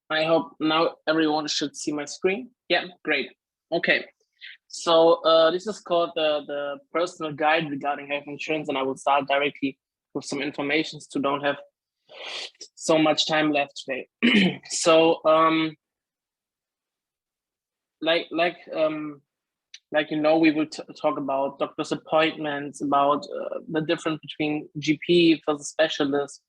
I hope now everyone should see my screen. Yeah, great. Okay. So this is called the personal guide regarding health insurance, and I will start directly with some informations to don't have so much time left today. So like we will talk about doctor's appointments, about the difference between GP versus specialist,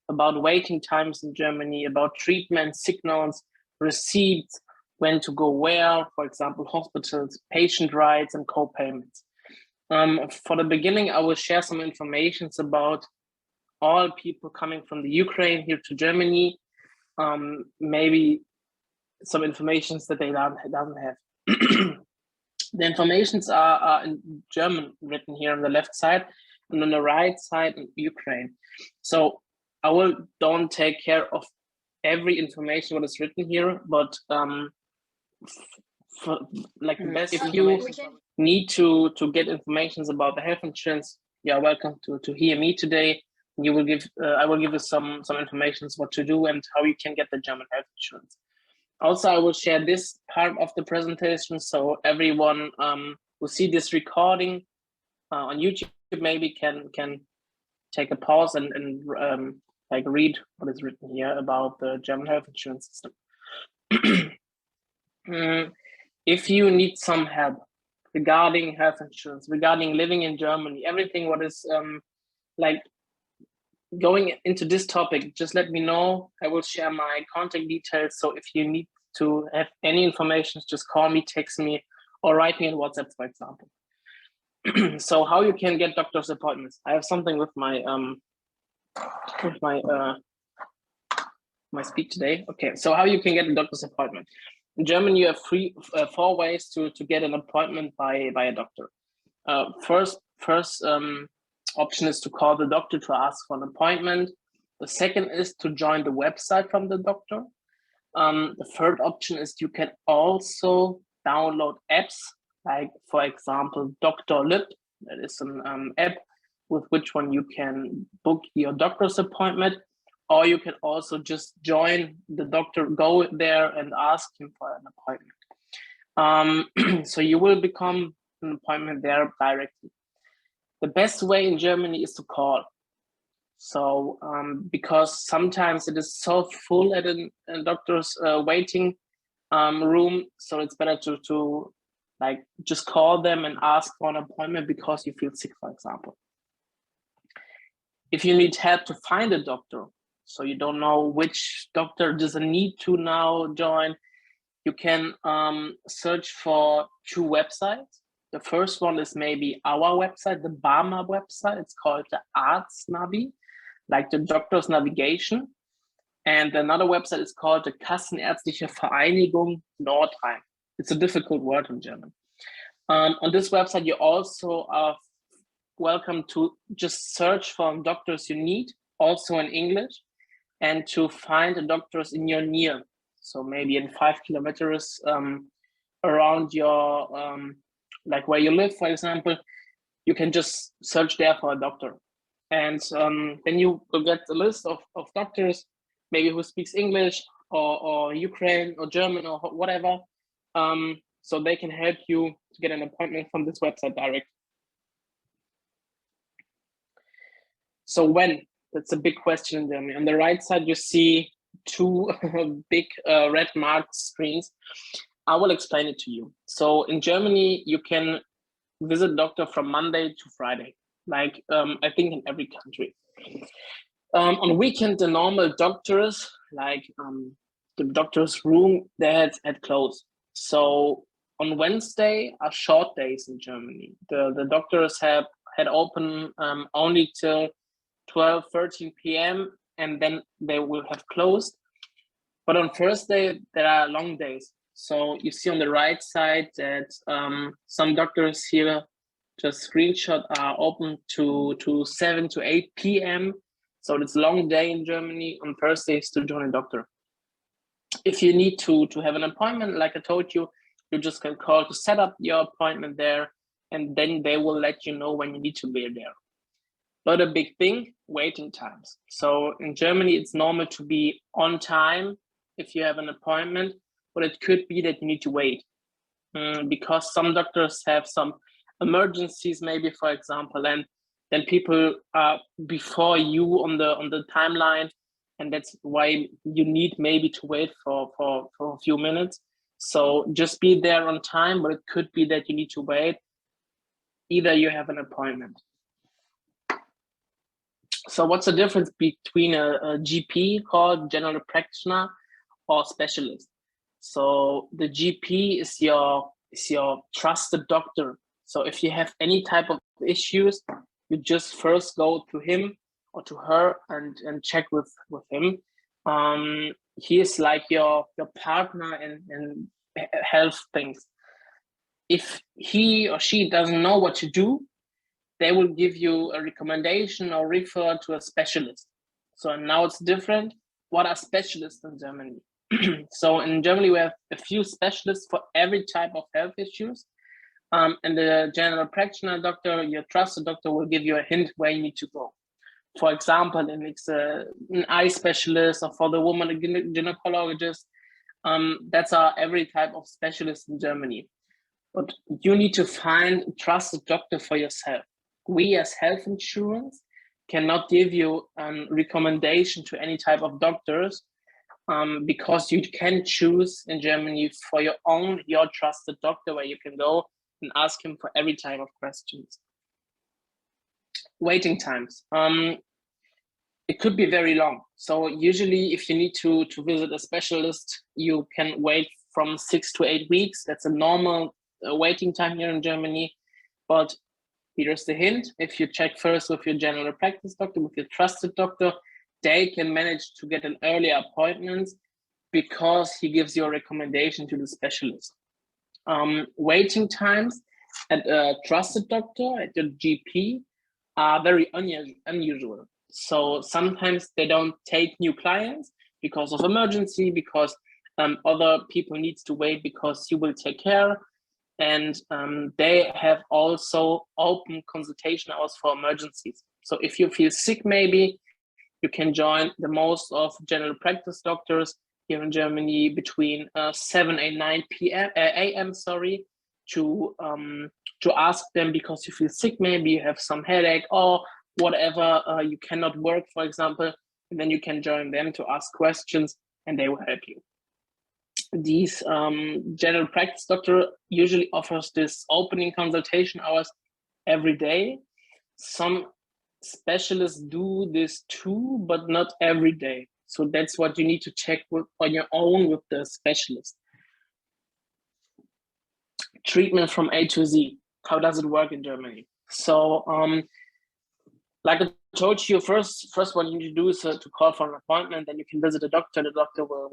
about waiting times in Germany, about treatment signals, receipts, when to go where, for example, hospitals, patient rights, and co-payments. For the beginning, I will share some information about all people coming from the Ukraine here to Germany. Maybe some informations that they doesn't have. The informations are in German written here on the left side, and on the right side in Ukraine. So I will don't take care of every information what is written here, but like the best if you need to get information about the health insurance, you are welcome to hear me today. You will give I will give you some information what to do and how you can get the German health insurance. Also, I will share this part of the presentation so everyone who see this recording on YouTube maybe can take a pause and like read what is written here about the German health insurance system. If you need some help regarding health insurance, regarding living in Germany, everything what is like going into this topic, just let me know. I will share my contact details. So if you need to have any information, just call me, text me, or write me on WhatsApp, for example. So how you can get doctor's appointments? I have something with my my speak today. Okay, so how you can get a doctor's appointment? In Germany, you have four ways to get an appointment by a doctor. First option is to call the doctor to ask for an appointment. The second is to join the website from the doctor. The third option is you can also download apps, like for example, Dr. Lib. That is an app with which one you can book your doctor's appointment, or you can also just join the doctor, go there and ask him for an appointment. So you will become an appointment there directly. The best way in Germany is to call. So because sometimes it is so full at a doctor's waiting room, so it's better to like just call them and ask for an appointment because you feel sick, for example. If you need help to find a doctor, so you don't know which doctor does a need to now join, you can search for two websites. The first one is maybe our website, the BARMA website. It's called the Arztnavi, like the doctor's navigation. And another website is called the Kassenärztliche Vereinigung Nordrhein. It's a difficult word in German. On this website, you also are welcome to just search for doctors you need, also in English, and to find the doctors in your near. So maybe in 5 kilometers around your, like where you live, for example, you can just search there for a doctor. And then you will get a list of doctors, maybe who speaks English or Ukraine or German or whatever. So they can help you to get an appointment from this website direct. So when? That's a big question in Germany. On the right side, you see two big red marked screens. I will explain it to you. So in Germany, you can visit doctor from Monday to Friday, like I think in every country. On weekend, the normal doctors, like the doctor's room, they had closed. So on Wednesday are short days in Germany. The doctors had open only till 12, 13 p.m. and then they will have closed. But on Thursday, there are long days. So you see on the right side that some doctors here, just screenshot, are open to 7 to 8 p.m. So it's a long day in Germany on Thursdays to join a doctor. If you need to have an appointment, like I told you, you just can call to set up your appointment there, and then they will let you know when you need to be there. But a big thing, waiting times. So in Germany, it's normal to be on time if you have an appointment, but it could be that you need to wait because some doctors have some emergencies, maybe, for example, and then people are before you on the timeline, and that's why you need maybe to wait for a few minutes. So just be there on time, but it could be that you need to wait. Either you have an appointment. So what's the difference between a GP called general practitioner or specialist? So the GP is your trusted doctor. So if you have any type of issues, you just first go to him or to her and check with him. He is like your partner in health things. If he or she doesn't know what to do, they will give you a recommendation or refer to a specialist. So now it's different. What are specialists in Germany? So in Germany, we have a few specialists for every type of health issues. And the general practitioner doctor, your trusted doctor, will give you a hint where you need to go. For example, if it's an eye specialist, or for the woman, a gynecologist, that's every type of specialist in Germany. But you need to find a trusted doctor for yourself. We as health insurance cannot give you a recommendation to any type of doctors because you can choose in Germany for your trusted doctor where you can go and ask him for every type of questions. Waiting times. It could be very long. So usually if you need to visit a specialist, you can wait from 6 to 8 weeks. That's a normal waiting time here in Germany. But here's the hint. If you check first with your general practice doctor, with your trusted doctor, they can manage to get an earlier appointment because he gives you a recommendation to the specialist. Waiting times at a trusted doctor, at your GP, are very unusual. So sometimes they don't take new clients because of emergency, because other people need to wait because you will take care. And they have also open consultation hours for emergencies. So if you feel sick, maybe you can join the most of general practice doctors here in Germany between 7 and 9 a.m. to ask them because you feel sick, maybe you have some headache or whatever, you cannot work, for example, and then you can join them to ask questions and they will help you. These general practice doctor usually offers this opening consultation hours every day. Some specialists do this too, but not every day. So that's what you need to check on your own with the specialist. Treatment from A to Z. How does it work in Germany? So like I told you, first what you need to do is to call for an appointment. Then you can visit a doctor. The doctor will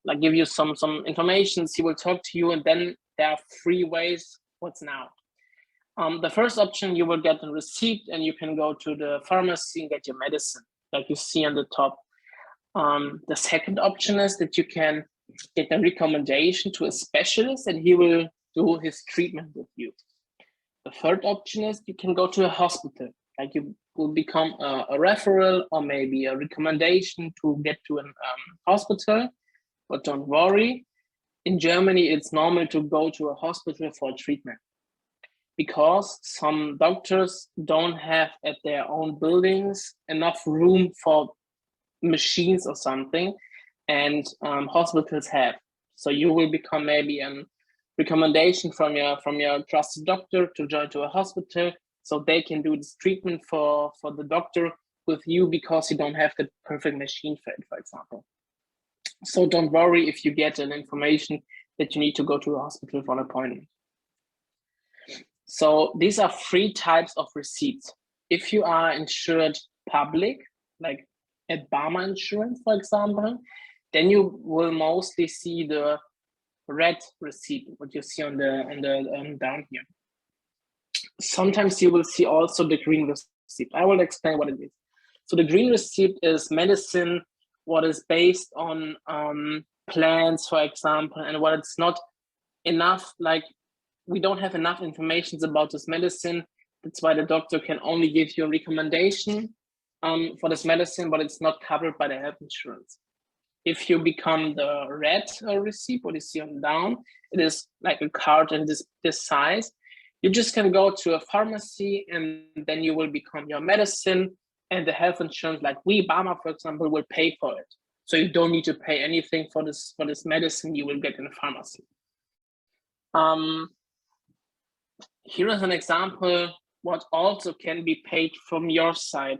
like give you some information. He will talk to you, and then there are 3 ways. What's now? The first option, you will get a receipt, and you can go to the pharmacy and get your medicine, like you see on the top. The second option is that you can get a recommendation to a specialist, and he will do his treatment with you. The third option is you can go to a hospital, like you will become a referral or maybe a recommendation to get to a hospital. But don't worry, in Germany, it's normal to go to a hospital for treatment because some doctors don't have at their own buildings enough room for machines or something, and hospitals have. So you will become maybe a recommendation from your trusted doctor to join to a hospital, so they can do this treatment for the doctor with you because you don't have the perfect machine for it, for example. So don't worry if you get an information that you need to go to a hospital for an appointment. So these are 3 types of receipts. If you are insured public, like at Barmer Insurance, for example, then you will mostly see the red receipt, what you see on the down here. Sometimes you will see also the green receipt. I will explain what it is. So the green receipt is medicine, what is based on plans, for example, and what it's not enough, like we don't have enough information about this medicine. That's why the doctor can only give you a recommendation for this medicine, but it's not covered by the health insurance. If you become the red receipt, what you see on down, it is like a card in this size. You just can go to a pharmacy and then you will become your medicine, and the health insurance, like we, BAMA, for example, will pay for it. So you don't need to pay anything for this medicine you will get in a pharmacy. Here is an example what also can be paid from your side.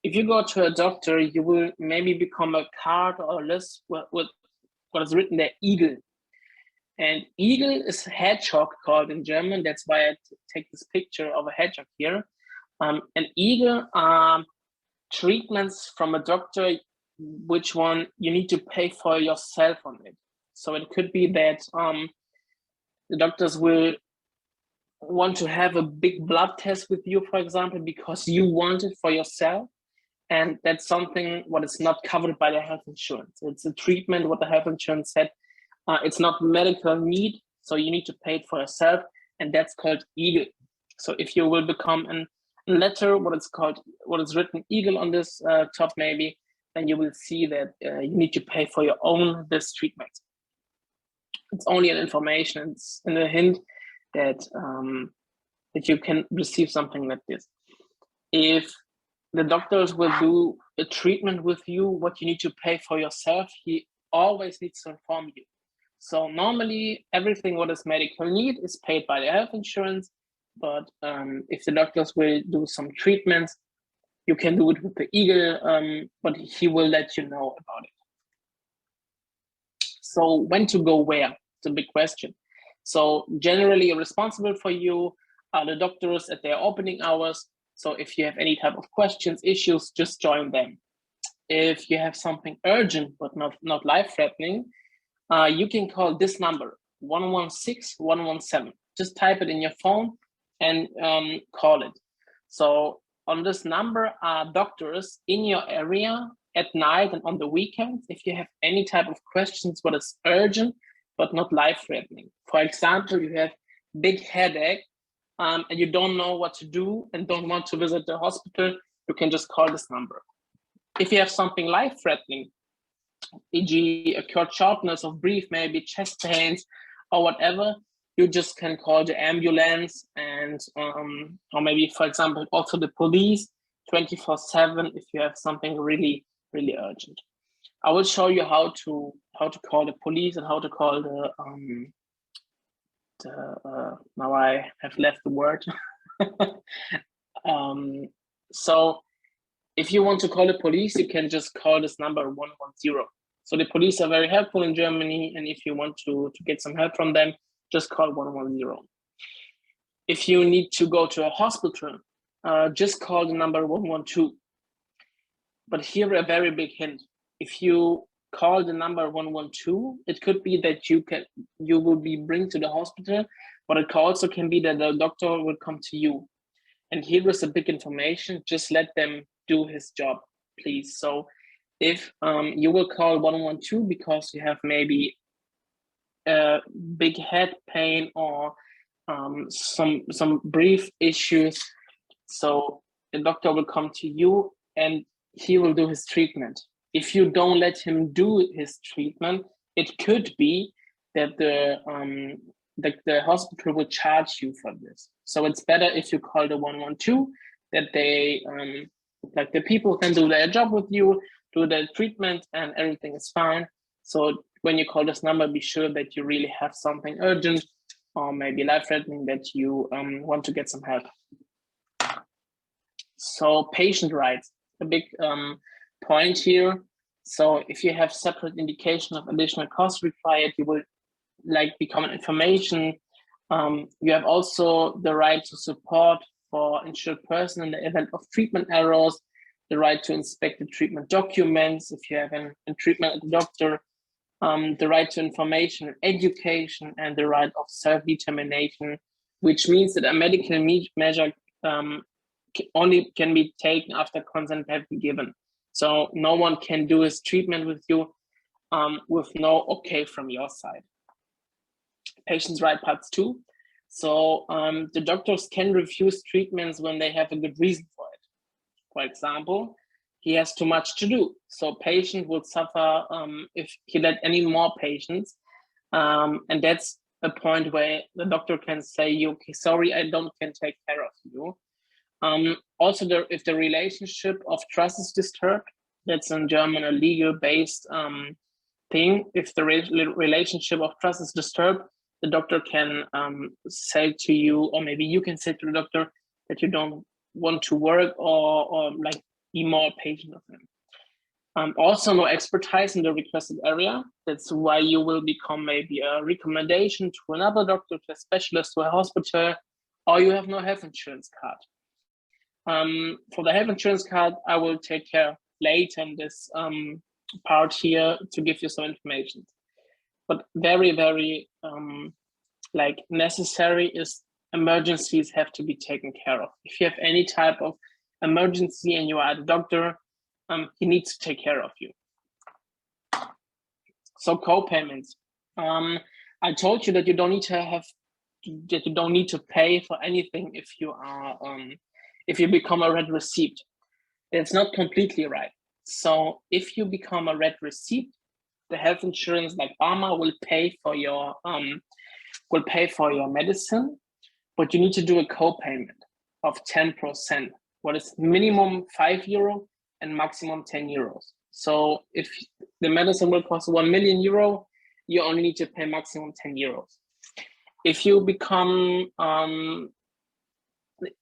If you go to a doctor, you will maybe become a card or list with what is written there, Eagle. And Eagle is hedgehog called in German. That's why I take this picture of a hedgehog here. And Eagle are treatments from a doctor, which one you need to pay for yourself on it. So it could be that the doctors will want to have a big blood test with you, for example, because you want it for yourself. And that's something what is not covered by the health insurance. It's a treatment what the health insurance said. It's not medical need, so you need to pay it for yourself, and that's called Eagle. So if you will become a letter, what is written Eagle on this top maybe, then you will see that you need to pay for your own this treatment. It's only an information, it's in a hint that that you can receive something like this. If the doctors will do a treatment with you, what you need to pay for yourself, he always needs to inform you. So normally everything what is medical need is paid by the health insurance, but if the doctors will do some treatments, you can do it with the Eagle, but he will let you know about it. So when to go where? It's a big question. So generally responsible for you are the doctors at their opening hours. So if you have any type of questions, issues, just join them. If you have something urgent but not life-threatening, you can call this number, 116-117. Just type it in your phone and call it. So on this number are doctors in your area at night and on the weekends if you have any type of questions what is urgent but not life-threatening. For example, you have big headache and you don't know what to do and don't want to visit the hospital, you can just call this number. If you have something life-threatening, e.g. acute shortness of breath, maybe chest pains or whatever, you just can call the ambulance and or maybe, for example, also the police 24/7 if you have something really urgent. I will show you how to call the police and how to call now I have left the word. So if you want to call the police, you can just call this number 110. So the police are very helpful in Germany, and if you want to get some help from them, just call 110. If you need to go to a hospital, just call the number 112. But here a very big hint. If you call the number 112, it could be that you will be bring to the hospital, but it also can be that the doctor will come to you. And here is a big information, just let them do his job, please. So if you will call 112 because you have maybe a big head pain or some breath issues, so the doctor will come to you and he will do his treatment. If you don't let him do his treatment, it could be that the hospital will charge you for this. So it's better if you call the 112, that they like the people can do their job with you, do the treatment, and everything is fine. So when you call this number, be sure that you really have something urgent or maybe life-threatening that you want to get some help. So patient rights, a big point here. So if you have separate indication of additional costs required, you will like become an information. You have also the right to support for insured person in the event of treatment errors, the right to inspect the treatment documents if you have a treatment at the doctor, the right to information and education, and the right of self-determination, which means that a medical measure only can be taken after consent has been given. So no one can do his treatment with you with no okay from your side. Patient's right parts 2. So the doctors can refuse treatments when they have a good reason for it. For example, he has too much to do. So patient will suffer if he let any more patients. And that's a point where the doctor can say, okay, sorry, I can take care of you. Also, if the relationship of trust is disturbed, that's in German a legal-based thing. If the relationship of trust is disturbed, the doctor can say to you, or maybe you can say to the doctor that you don't want to work or like be more patient of him. Also, no expertise in the requested area. That's why you will become maybe a recommendation to another doctor, to a specialist, to a hospital, or you have no health insurance card. For the health insurance card, I will take care later in this part here to give you some information. But very, very like necessary is emergencies have to be taken care of. If you have any type of emergency and you are the doctor, he needs to take care of you. So co-payments. I told you that you don't need to pay for anything if you are if you become a red receipt. It's not completely right. So if you become a red receipt, the health insurance like Pharma will pay for your medicine, but you need to do a co-payment of 10%. What is minimum €5 and maximum €10. So if the medicine will cost €1 million, you only need to pay maximum €10. If you become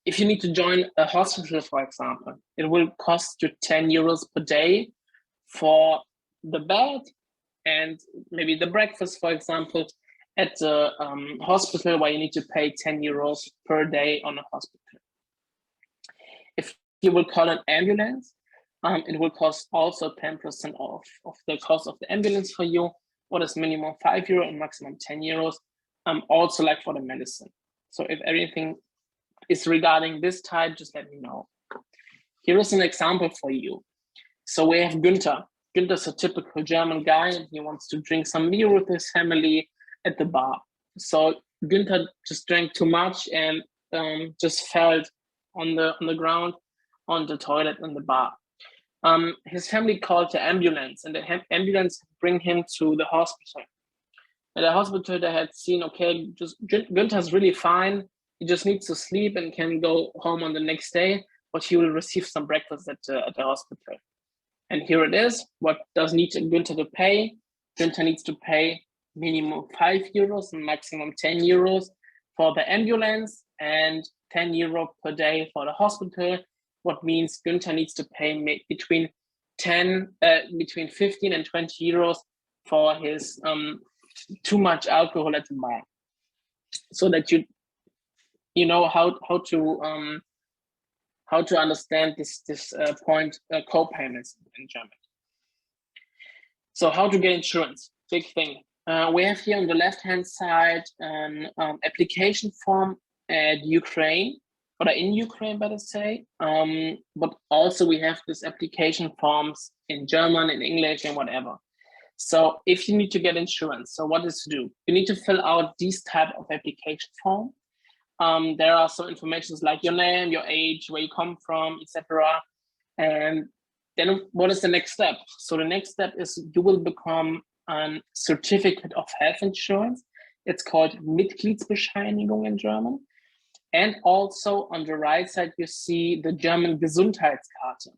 if you need to join a hospital, for example, it will cost you €10 per day for the bed and maybe the breakfast, for example, at the hospital, where you need to pay €10 per day on a hospital. If you will call an ambulance, it will cost also 10% of the cost of the ambulance for you. What is minimum €5 and maximum €10? Also like for the medicine. So if everything is regarding this type, just let me know. Here is an example for you. So we have Günther. Günther's a typical German guy, and he wants to drink some beer with his family at the bar. So Günther just drank too much and just fell on the ground, on the toilet in the bar. His family called the ambulance, and the ambulance bring him to the hospital. At the hospital, they had seen, okay, just Günther's really fine. He just needs to sleep and can go home on the next day, but he will receive some breakfast at the hospital. And here it is. What does Günther to pay? Günther needs to pay minimum €5 and maximum €10 for the ambulance and €10 per day for the hospital. What means Günther needs to pay between 15 and €20 for his too much alcohol at the bar. So that you know how to understand this point, co-payments in German. So how to get insurance, big thing. We have here on the left-hand side an application form at Ukraine, or in Ukraine, better say. But also we have this application forms in German, in English, and whatever. So if you need to get insurance, so what is to do? You need to fill out these type of application form. There are some information like your name, your age, where you come from, etc. And then what is the next step? So the next step is you will become a certificate of health insurance. It's called Mitgliedsbescheinigung in German. And also on the right side, you see the German Gesundheitskarte.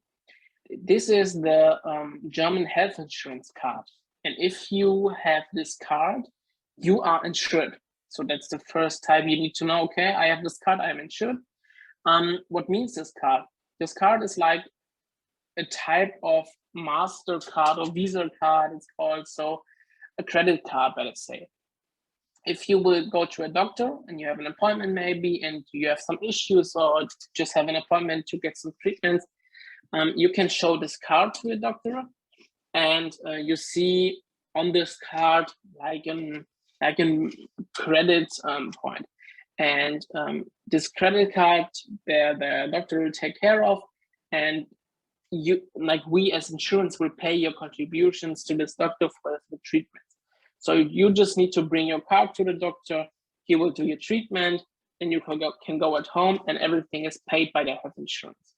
This is the German health insurance card. And if you have this card, you are insured. So that's the first time you need to know, okay, I have this card, I'm insured. What means this card? This card is like a type of MasterCard or Visa card. It's also a credit card, let's say. If you will go to a doctor and you have an appointment maybe, and you have some issues or just have an appointment to get some treatments, you can show this card to the doctor, and you see on this card like a credit point. And this credit card, the doctor will take care of, and we as insurance will pay your contributions to this doctor for the treatment. So you just need to bring your card to the doctor, he will do your treatment, and you can go at home, and everything is paid by the health insurance.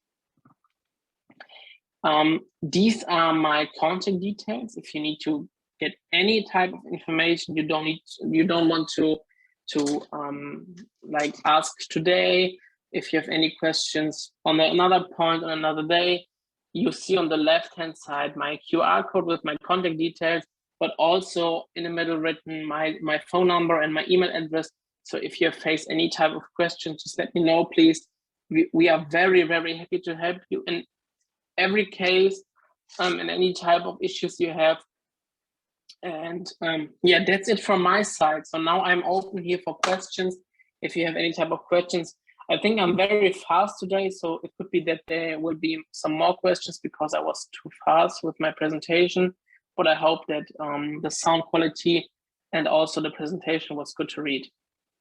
These are my contact details. If you need to get any type of information, you don't want to like ask today. If you have any questions on another point on another day, you see on the left-hand side my QR code with my contact details, but also in the middle written my phone number and my email address. So if you face any type of question, just let me know, please. We are very, very happy to help you in every case, and any type of issues you have. And yeah, that's it from my side. So now I'm open here for questions. If you have any type of questions, I think I'm very fast today, so it could be that there will be some more questions because I was too fast with my presentation, but I hope that the sound quality and also the presentation was good to read.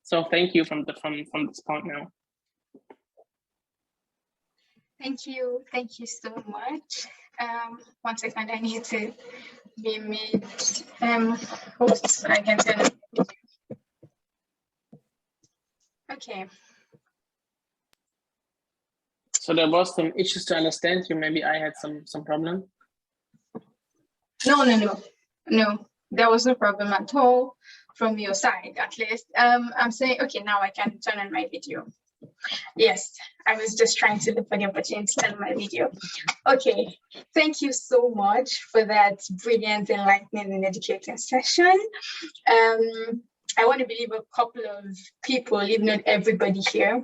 So thank you from this point now. Thank you so much. 1 second, I need to be made host so I can turn it. Okay. So there was some issues to understand you. Maybe I had some problem. No, there was no problem at all from your side, at least. I'm saying, okay, now I can turn on my video. Yes, I was just trying to look for the opportunity to turn on my video. Okay, thank you so much for that brilliant, enlightening, and educating session. I want to believe a couple of people, if not everybody here,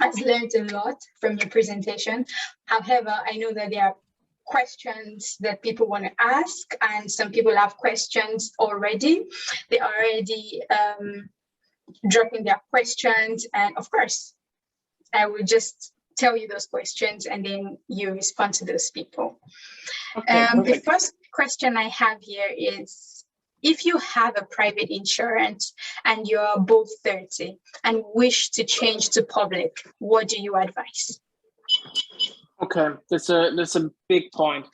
has learned a lot from your presentation. However, I know that there are questions that people want to ask, and some people have questions already. They are already dropping their questions, and of course, I will just tell you those questions and then you respond to those people. Okay, the first question I have here is, if you have a private insurance and you're above 30 and wish to change to public, what do you advise? Okay, that's a big point.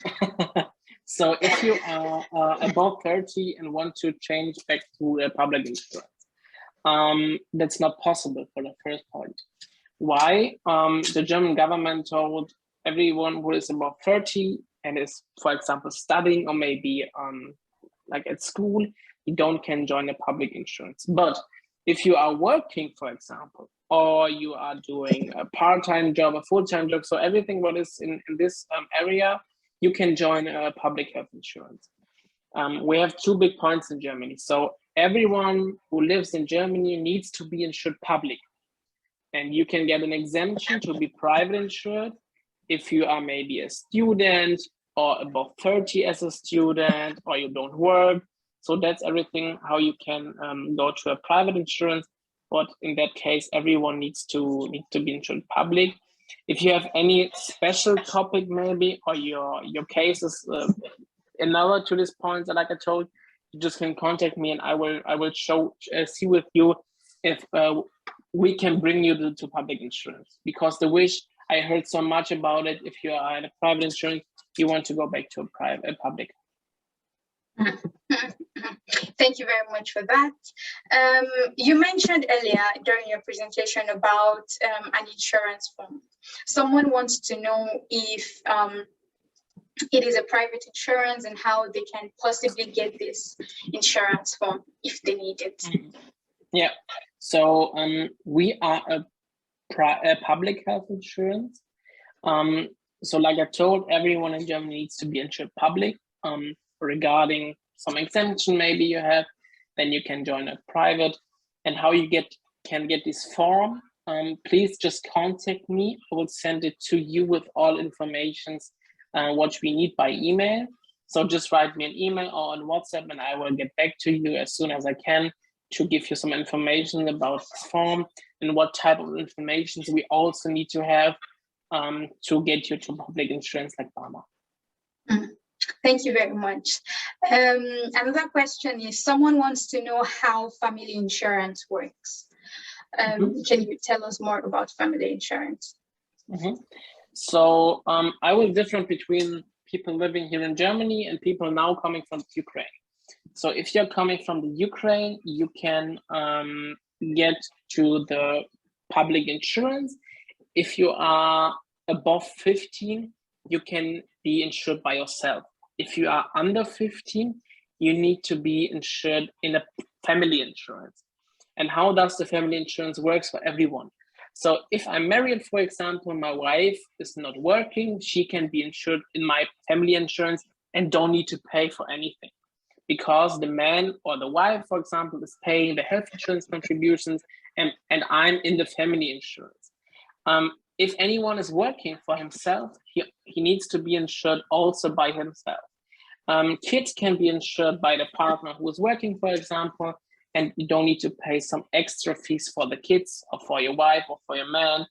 So if you are above 30 and want to change back to a public insurance, that's not possible for the first point. Why? The German government told everyone who is above 30 and is, for example, studying or maybe like at school, you can join a public insurance. But if you are working, for example, or you are doing a part-time job, a full-time job, so everything what is in this area, you can join a public health insurance. We have two big points in Germany. So everyone who lives in Germany needs to be insured public. And you can get an exemption to be private insured if you are maybe a student or above 30 as a student, or you don't work. So that's everything how you can go to a private insurance. But in that case, everyone needs to be insured public. If you have any special topic maybe, or your case is another to this point that like I told, you just can contact me and I will see with you if we can bring you to public insurance, because the wish I heard so much about it. If you are in a private insurance, you want to go back to a public. Thank you very much for that. You mentioned earlier during your presentation about an insurance form. Someone wants to know if it is a private insurance and how they can possibly get this insurance form if they need it. Yeah, so we are a public health insurance. So like I told, everyone in Germany needs to be insured public. Regarding some exemption maybe you have, then you can join a private. And how you can get this form, please just contact me. I will send it to you with all informations what we need by email. So just write me an email or on WhatsApp and I will get back to you as soon as I can to give you some information about this form and what type of information we also need to have to get you to public insurance like Barmer. Thank you very much. Another question is, someone wants to know how family insurance works. Can you tell us more about family insurance? So I will differentiate between people living here in Germany and people now coming from Ukraine. So if you're coming from the Ukraine, you can get to the public insurance. If you are above 15, you can be insured by yourself. If you are under 15, you need to be insured in a family insurance. And how does the family insurance works for everyone? So if I'm married, for example, my wife is not working, she can be insured in my family insurance and don't need to pay for anything, because the man or the wife, for example, is paying the health insurance contributions, and I'm in the family insurance. If anyone is working for himself, he needs to be insured also by himself. Kids can be insured by the partner who is working, for example, and you don't need to pay some extra fees for the kids or for your wife or for your man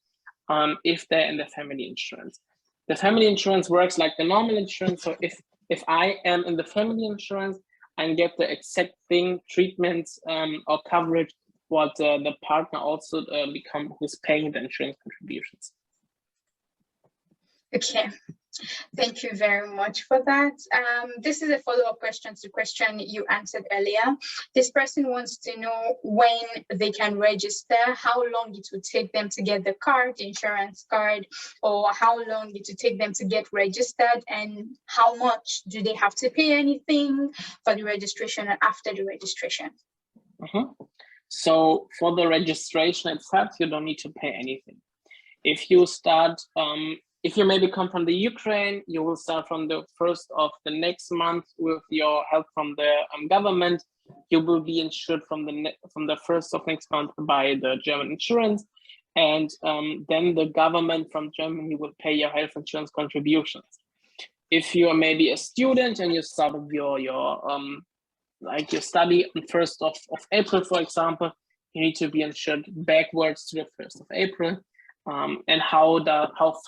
if they're in the family insurance. The family insurance works like the normal insurance. So if I am in the family insurance, I get the exact thing, treatments or coverage what the partner also who's paying the insurance contributions. Okay, thank you very much for that. This is a follow-up question to the question you answered earlier. This person wants to know when they can register, how long it would take them to get the card, the insurance card, or how long it would take them to get registered, and how much do they have to pay anything for the registration and after the registration? So for the registration itself, you don't need to pay anything. If you start, if you maybe come from the Ukraine, you will start from the 1st of the next month with your help from the government. You will be insured from the 1st of next month by the German insurance, and then the government from Germany will pay your health insurance contributions. If you are maybe a student and you start with like you study on 1st of April, for example, you need to be insured backwards to the 1st of April. And how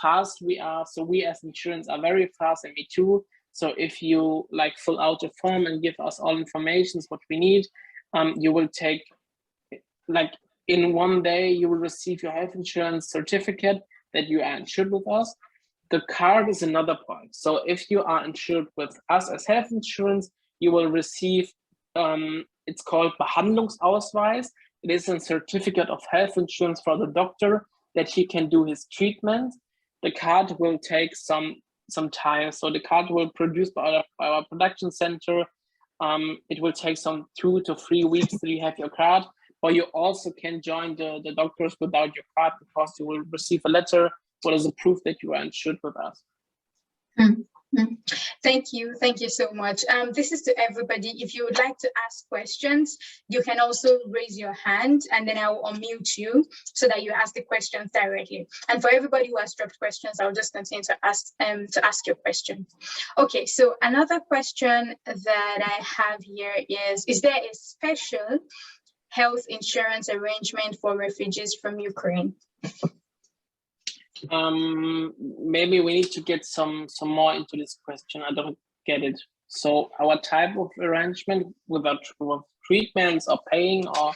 fast we are. So we as insurance are very fast, and me too. So if you like fill out a form and give us all information what we need, you will take, like in one day, you will receive your health insurance certificate that you are insured with us. The card is another point. So if you are insured with us as health insurance, you will receive, it's called Behandlungsausweis. It is a certificate of health insurance for the doctor that he can do his treatment. The card will take some time. So the card will be produced by our production center. It will take some 2 to 3 weeks till you have your card, or you also can join the doctors without your card, because you will receive a letter what is a proof that you are insured with us. Thank you so much. This is to everybody. If you would like to ask questions, you can also raise your hand, and then I will unmute you so that you ask the questions directly. And for everybody who has dropped questions, I'll just continue to ask your question. Okay, so another question that I have here is there a special health insurance arrangement for refugees from Ukraine? Maybe we need to get some more into this question. I don't get it. So our type of arrangement with treatments or paying, or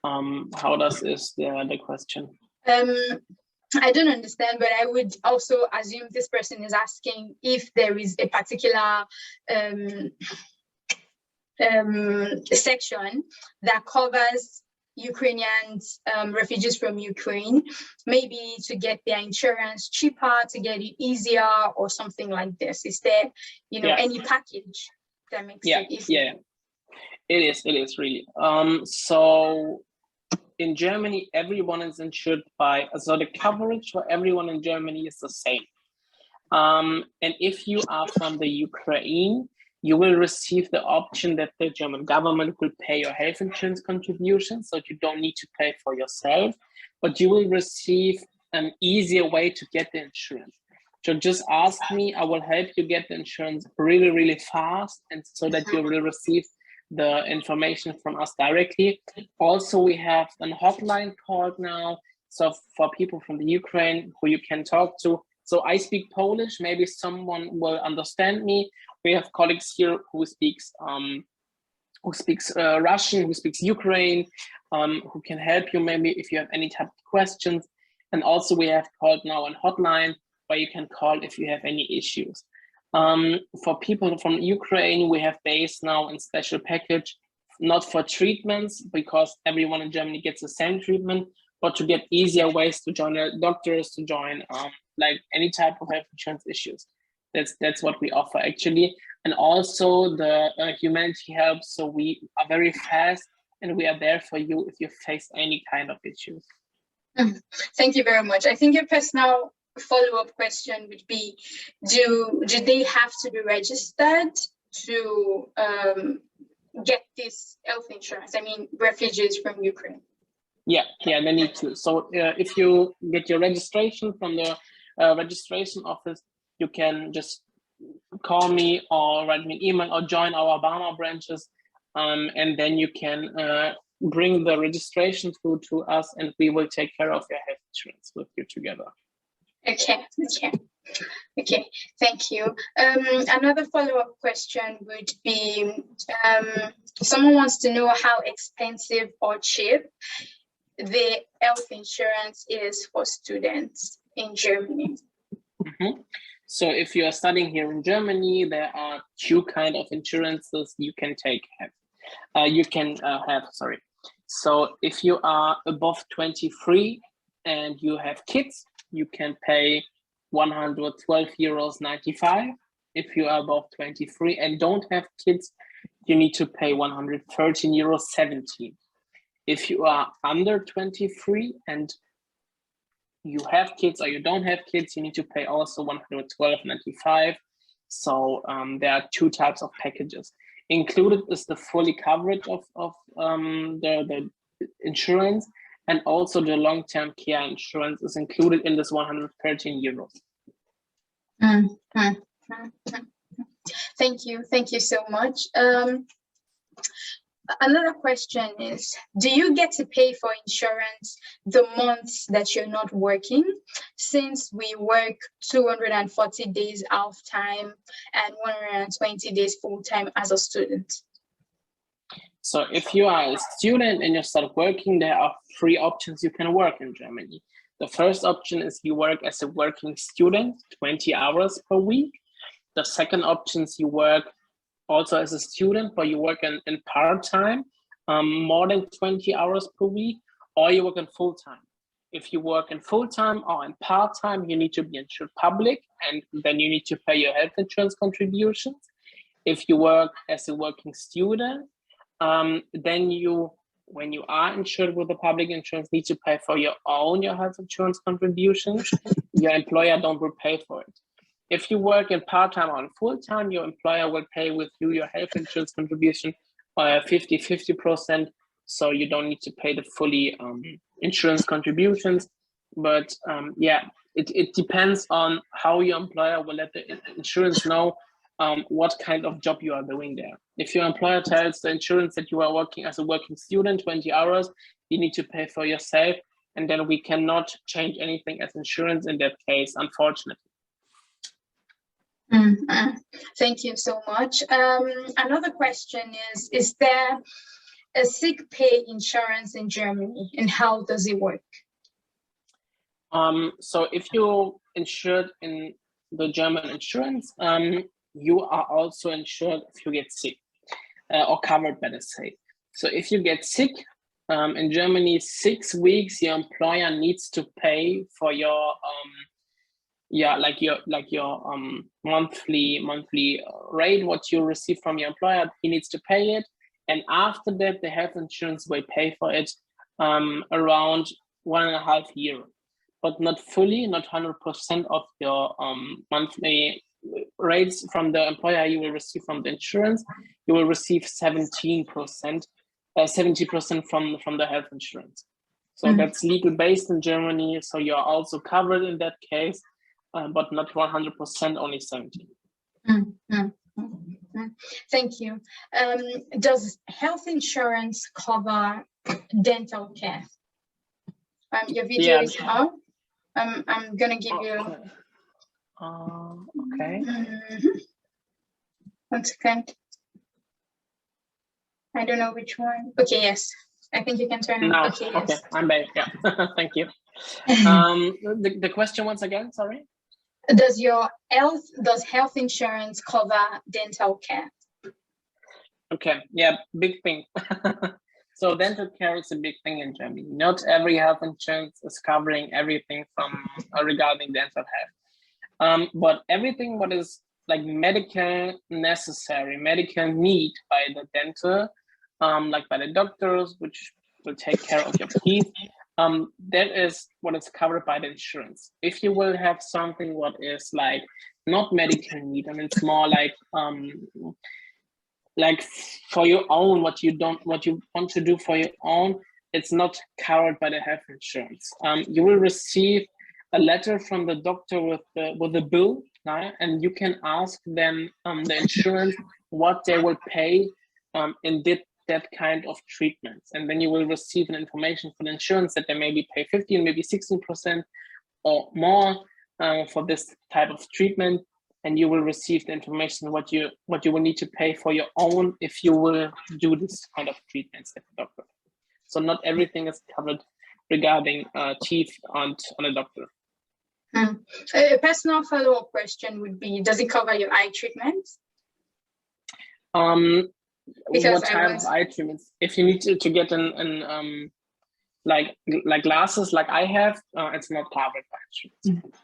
how does is the question? I don't understand, but I would also assume this person is asking if there is a particular section that covers Ukrainians, refugees from Ukraine, maybe to get their insurance cheaper, to get it easier, or something like this. Is there, any package that makes it easy? Yeah, it is really. So in Germany, everyone is insured so the coverage for everyone in Germany is the same. And if you are from the Ukraine, you will receive the option that the German government will pay your health insurance contributions, so you don't need to pay for yourself, but you will receive an easier way to get the insurance. So just ask me, I will help you get the insurance really, really fast, and so that you will receive the information from us directly. Also, we have a hotline called now, so for people from the Ukraine who you can talk to. So I speak Polish, maybe someone will understand me. We have colleagues here who speaks Russian, who speaks Ukraine, who can help you maybe if you have any type of questions. And also we have called now a hotline where you can call if you have any issues. For people from Ukraine, we have based now in special package, not for treatments, because everyone in Germany gets the same treatment, but to get easier ways to join doctors, to join like any type of health insurance issues. That's what we offer actually. And also the humanity help. So we are very fast and we are there for you if you face any kind of issues. Thank you very much. I think a personal follow-up question would be, do they have to be registered to get this health insurance? I mean, refugees from Ukraine. Yeah, they need to. So if you get your registration from the registration office, you can just call me or write me an email or join our Barmer branches, and then you can bring the registration through to us, and we will take care of your health insurance with you together. Okay, thank you. Another follow-up question would be, someone wants to know how expensive or cheap the health insurance is for students in Germany. So if you are studying here in Germany, there are two kind of insurances you can have. So if you are above 23 and you have kids, you can pay 112 euros 95. If you are above 23 and don't have kids, you need to pay 113 euros 17. If you are under 23 and you have kids or you don't have kids, you need to pay also 112.95. So there are two types of packages. Included is the fully coverage of the insurance, and also the long-term care insurance is included in this 113 euros. Thank you so much. Another question is, do you get to pay for insurance the months that you're not working, since we work 240 days half-time and 120 days full-time as a student? So if you are a student and you start working, there are three options you can work in Germany. The first option is you work as a working student, 20 hours per week. The second option is you work also as a student, but you work in part-time, more than 20 hours per week, or you work in full-time. If you work in full-time or in part-time, you need to be insured public, and then you need to pay your health insurance contributions. If you work as a working student, then you, when you are insured with the public insurance, need to pay for your health insurance contributions. Your employer don't pay for it. If you work in part-time or in full-time, your employer will pay with you your health insurance contribution 50%, so you don't need to pay the fully insurance contributions. But it depends on how your employer will let the insurance know what kind of job you are doing there. If your employer tells the insurance that you are working as a working student 20 hours, you need to pay for yourself, and then we cannot change anything as insurance in that case, unfortunately. Thank you so much. Another question is there a sick pay insurance in Germany, and how does it work? So if you're insured in the German insurance, you are also insured if you get sick, or covered, better say. So if you get sick, in Germany, 6 weeks, your employer needs to pay for your monthly rate, what you receive from your employer. He needs to pay it, and after that, the health insurance will pay for it around 1.5 years, but not fully, not 100% of your monthly rates from the employer you will receive from the insurance. You will receive 70% from the health insurance. So that's legal based in Germany. So you're also covered in that case, but not 100%, only 70. Thank you. Does health insurance cover dental care? Your video is up. I'm gonna give you. Okay. 1 second. I don't know which one. Okay, yes. I think you can turn it. Now, okay, yes. I'm back. Yeah, thank you. The question once again, sorry. Does health insurance cover dental care? Okay, yeah, big thing. So dental care is a big thing in Germany. Not every health insurance is covering everything from regarding dental health. But everything what is like medical necessary, medical need by the dental, like by the doctors, which will take care of your teeth, that is what is covered by the insurance. If you will have something what is like not medical need, and it's more like for your own, what you want to do for your own, it's not covered by the health insurance. You will receive a letter from the doctor with the bill, right? And you can ask them the insurance what they will pay in that kind of treatments, and then you will receive an information from the insurance that they maybe pay 15, maybe 16% or more for this type of treatment, and you will receive the information what you will need to pay for your own if you will do this kind of treatments at the doctor. So not everything is covered regarding teeth on a doctor. A personal follow-up question would be, does it cover your eye treatments? What type of eye treatments? If you need to get an like glasses like I have, it's not covered by insurance.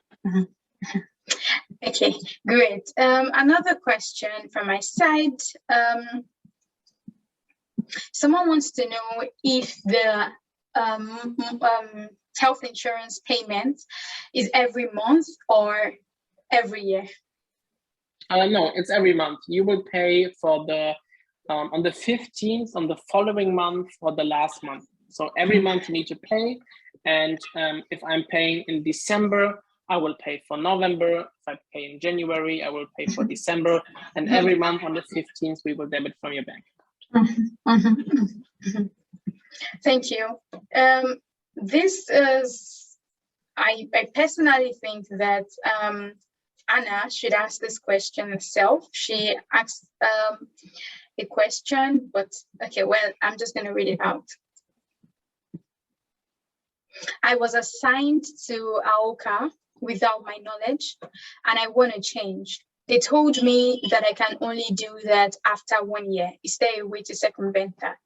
Okay, great. Another question from my side. Someone wants to know if the health insurance payment is every month or every year. No, it's every month. You will pay for the on the 15th on the following month for the last month. So every month you need to pay, and if I'm paying in December, I will pay for November. If I pay in January, I will pay for December, and every month on the 15th we will debit from your bank. Thank you. This is, I personally think that Anna should ask this question herself. She asked a question, but okay, well, I'm just going to read it out. I was assigned to AOCA without my knowledge, and I want to change. They told me that I can only do that after 1 year. Is there a way to circumvent that?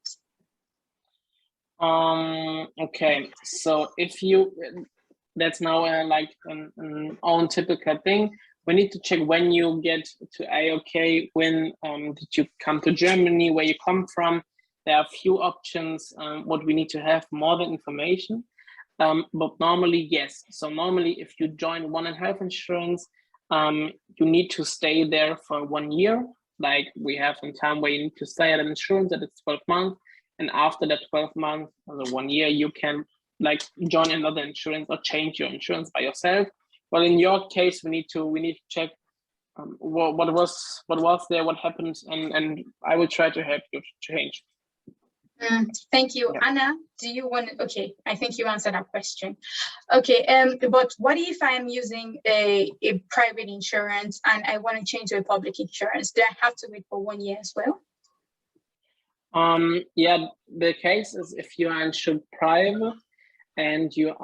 Okay, so if you, that's now like an own typical thing. We need to check when you get to AOK, when did you come to Germany, where you come from. There are a few options, what we need to have more than information. But normally, yes. So normally if you join one health insurance, you need to stay there for 1 year. Like we have some time where you need to stay at an insurance that it's 12 months. And after that 12 months or the 1 year, you can like join another insurance or change your insurance by yourself. But in your case, we need to check what was there, what happened, and I will try to help you to change. Thank you. Yeah. Anna, do you want to, okay, I think you answered that question. Okay, but what if I'm using a private insurance and I want to change to a public insurance? Do I have to wait for 1 year as well? Yeah, the case is if you are insured private and you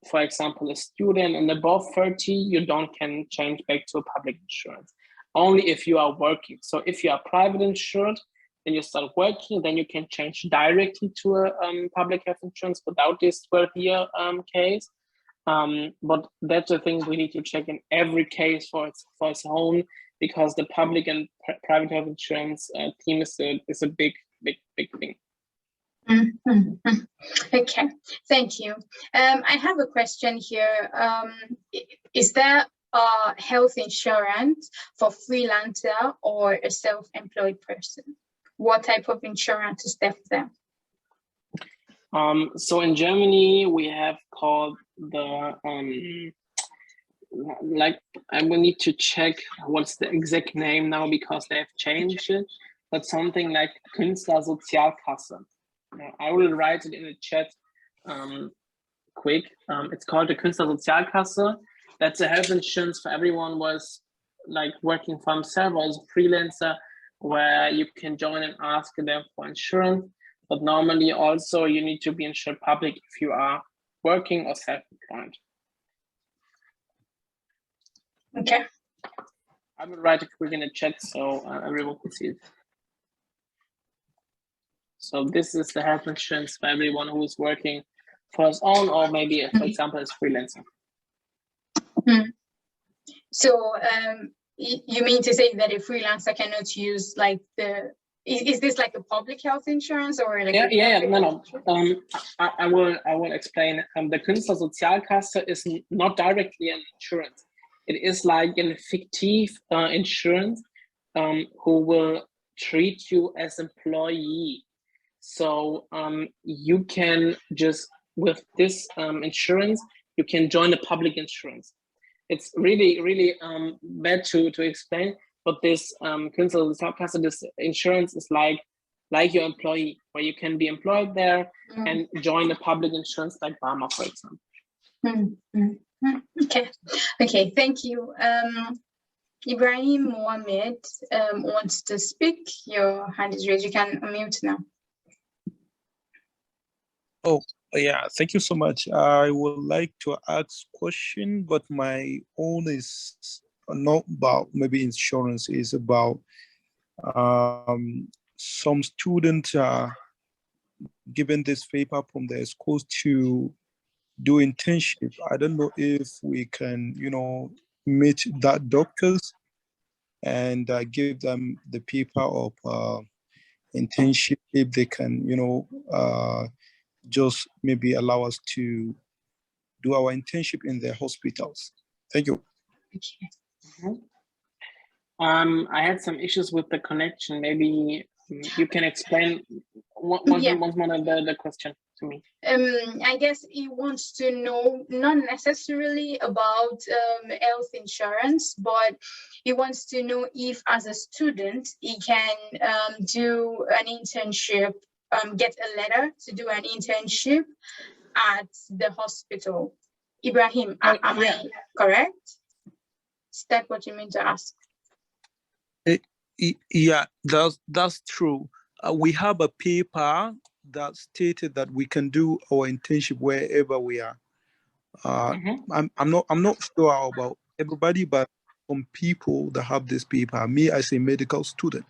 for example a student and above 30, you can change back to a public insurance only if you are working. So if you are private insured and you start working, then you can change directly to a public health insurance without this 12-year case. But that's the thing we need to check in every case for its own, because the public and private health insurance team is a big thing. Okay, thank you. I have a question here. Is there a health insurance for freelancer or a self-employed person? What type of insurance is there for them? So in Germany, we have called the like, I will need to check what's the exact name now because they have changed it, but something like Künstlersozialkasse. I will write it in the chat quick. It's called the Künstlersozialkasse. That's a health insurance for everyone was like working for himself or as a freelancer, where you can join and ask them for insurance. But normally also you need to be insured public if you are working or self-employed. Okay. I will write it quick in the chat so everyone can see it. So this is the health insurance for everyone who is working for his own or maybe, for example, as freelancer. So you mean to say that a freelancer cannot use like is this like a public health insurance or like no. I will explain. The Künstlersozialkasse is not directly an insurance. It is like a fictive insurance who will treat you as employee. So you can just, with this insurance, you can join a public insurance. It's really bad to explain, but this Künstlersozialkasse, this insurance is like your employee, where you can be employed there and join a public insurance like BARMA, for example. Okay, thank you. Ibrahim Mohammed wants to speak. Your hand is raised. You can unmute now. Oh, yeah, thank you so much. I would like to ask a question, but my own is not about maybe insurance, is about some students are given this paper from their schools to do internship. I don't know if we can, meet that doctors and give them the paper of internship, if they can, just maybe allow us to do our internship in their hospitals. Thank you. Okay. I had some issues with the connection. Maybe you can explain once more the question to me. I guess he wants to know not necessarily about health insurance, but he wants to know if, as a student, he can do an internship, get a letter to do an internship at the hospital. Ibrahim, am I correct? Is that what you mean to ask? Yeah, that's true. We have a paper that stated that we can do our internship wherever we are. I'm not sure about everybody, but some people that have this paper. Me, as a medical student,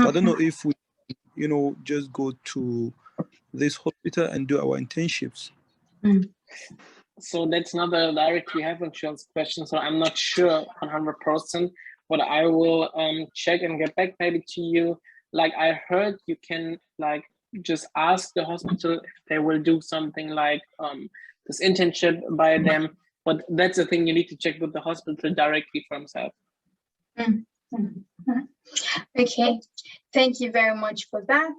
so I don't know if we, just go to this hospital and do our internships. So that's not a directly health insurance question. So I'm not sure 100%, but I will check and get back maybe to you. Like I heard, you can like just ask the hospital if they will do something like this internship by them. But that's the thing, you need to check with the hospital directly for himself. Okay, thank you very much for that.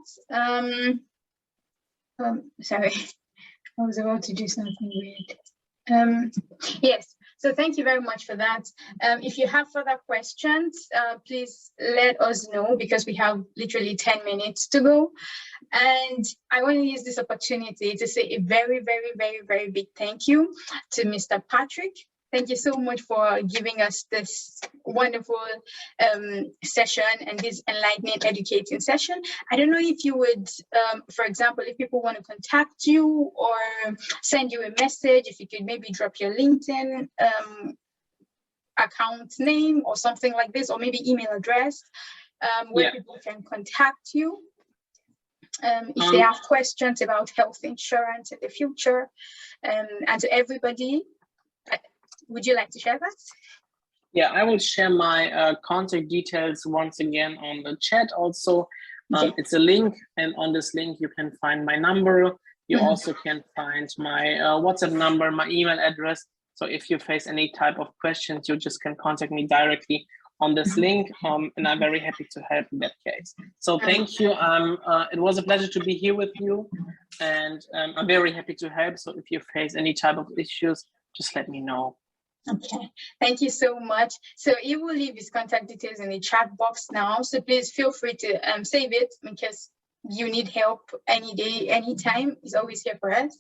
Sorry, I was about to do something weird. Yes, so thank you very much for that. If you have further questions, please let us know, because we have literally 10 minutes to go. And I want to use this opportunity to say a very, very, very, very big thank you to Mr. Patrick. Thank you so much for giving us this wonderful session and this enlightening, educating session. I don't know if you would, for example, if people want to contact you or send you a message, if you could maybe drop your LinkedIn account name or something like this, or maybe email address where people can contact you. If they have questions about health insurance in the future, and to everybody, would you like to share that? Yeah, I will share my contact details once again on the chat also. It's a link, and on this link you can find my number. You also can find my WhatsApp number, my email address. So if you face any type of questions, you just can contact me directly on this link, and I'm very happy to help in that case. So thank you. It was a pleasure to be here with you, and I'm very happy to help. So if you face any type of issues, just let me know. Okay, thank you so much. So he will leave his contact details in the chat box now. So please feel free to save it, because you need help any day, anytime. He's always here for us.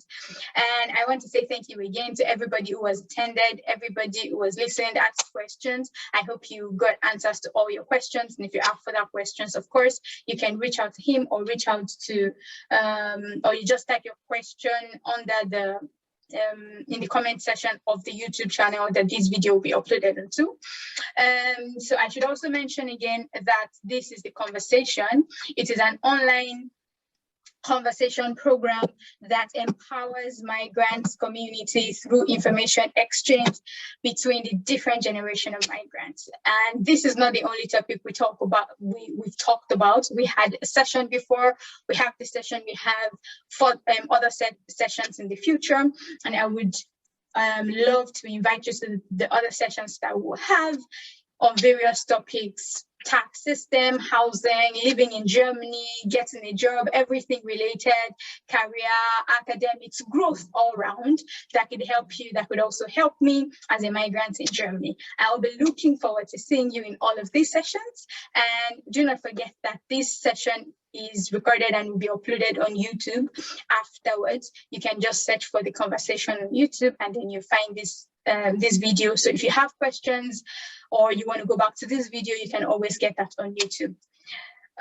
And I want to say thank you again to everybody who has attended, everybody who has listened, asked questions. I hope you got answers to all your questions. And if you have further questions, of course, you can reach out to him or reach out to, or you just type your question under the in the comment section of the YouTube channel that this video will be uploaded onto. So I should also mention again that this is the conversation. It is an online conversation program that empowers migrant communities through information exchange between the different generation of migrants. And this is not the only topic we've talked about. We had a session before, we have this session, we have for other sessions in the future, and I would love to invite you to the other sessions that we'll have on various topics: tax system, housing, living in Germany, getting a job, everything related, career, academics, growth all around that could help you, that could also help me as a migrant in Germany. I'll be looking forward to seeing you in all of these sessions. And do not forget that this session is recorded and will be uploaded on YouTube afterwards. You can just search for the conversation on YouTube and then you find this video. So if you have questions or you want to go back to this video, you can always get that on YouTube.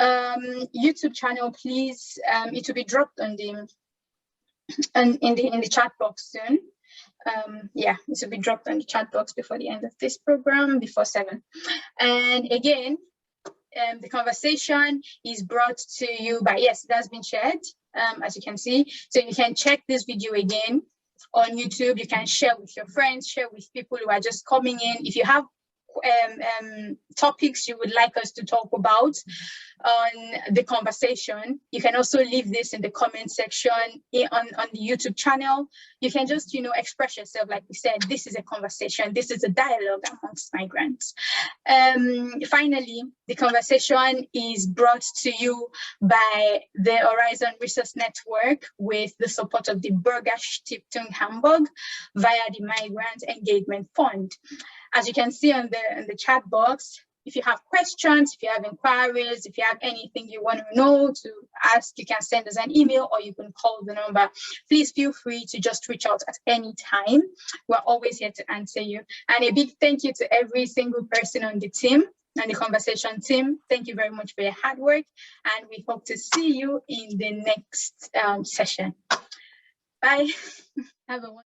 YouTube channel, please. It will be dropped on the in the chat box soon. Yeah, it will be dropped on the chat box before the end of this program, before 7. And again, the conversation is brought to you by, yes, it has been shared, as you can see. So you can check this video again on YouTube. You can share with your friends, share with people who are just coming in. If you have topics you would like us to talk about on the conversation, you can also leave this in the comment section on the YouTube channel. You can just, express yourself. Like we said, this is a conversation, this is a dialogue amongst migrants. Finally, the conversation is brought to you by the Horizon Resource Network with the support of the BürgerStiftung Hamburg via the Migrant Engagement Fund. As you can see on the chat box, if you have questions, if you have inquiries, if you have anything you want to know, to ask, you can send us an email or you can call the number. Please feel free to just reach out at any time. We're always here to answer you. And a big thank you to every single person on the team and the conversation team. Thank you very much for your hard work. And we hope to see you in the next session. Bye. Have a wonderful